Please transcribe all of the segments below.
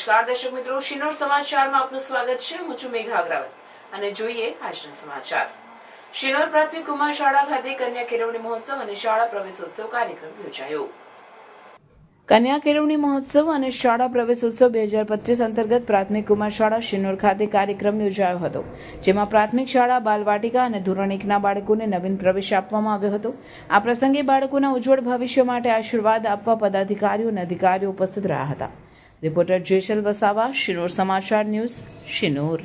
નમસ્કાર દર્શક મિત્રો, શિનોર સમાચારમાં આપનું સ્વાગત છે। હું છું મેઘા અગ્રવાલ અને જોઈએ આજના સમાચાર। શિનોર પ્રાથમિક કુમાર શાળા ખાતે કન્યા કેળવણી મહોત્સવ અને શાળા પ્રવેશોત્સવ કાર્યક્રમ યોજાયો। કન્યા કેળવણી મહોત્સવ અને શાળા પ્રવેશોત્સવ 2025 અંતર્ગત પ્રાથમિક કુમાર શાળા શિનોર ખાતે કાર્યક્રમ યોજાયો હતો, જેમાં પ્રાથમિક શાળા, બાલવાટિકા અને ધોરણ 1ના બાળકોને નવીન પ્રવેશ આપવામાં આવ્યો હતો। આ પ્રસંગે બાળકોના ઉજ્જવળ ભવિષ્ય માટે આશીર્વાદ આપવા પદાધિકારીઓ અને અધિકારીઓ ઉપસ્થિત રહ્યા હતા। રિપોર્ટર જેસલ વસાવા, શિનોર સમાચાર ન્યૂઝ, શિનોર।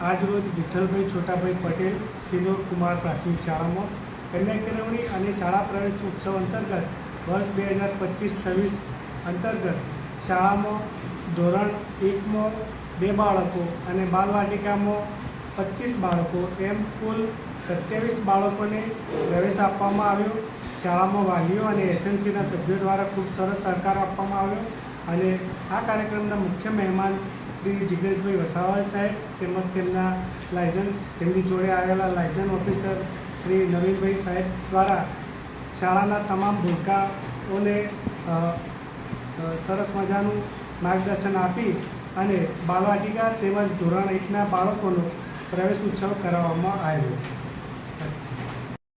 આજરોજ વિઠ્ઠલભાઈ છોટાભાઈ પટેલ શિનોર કુમાર પ્રાથમિક શાળામાં કન્યા કેળવણી અને શાળા પ્રવેશ ઉત્સવ અંતર્ગત વર્ષ 2025-26 અંતર્ગત શાળામાં ધોરણ 1માં 2 બાળકો અને બાલવાટિકામાં 25 બાળકો એમ કુલ 27 બાળકોને પ્રવેશ આપવામાં આવ્યો। શાળામાં વાલીઓ અને એસએમસીના સભ્યો દ્વારા ખૂબ સરસ સહકાર આપવામાં આવ્યો અને આ કાર્યક્રમના મુખ્ય મહેમાન શ્રી જિગ્નેશભાઈ વસાવા સાહેબ તેમજ તેમની જોડે આવેલા લાયઝન ઓફિસર શ્રી નવીનભાઈ સાહેબ દ્વારા શાળાના તમામ ભૂલકાઓને સરસ મજાનું માર્ગદર્શન આપી અને બાલવાટિકા તેમજ ધોરણ 1ના બાળકોનો પ્રવેશ ઉત્સવ કરાવવામાં આવ્યો।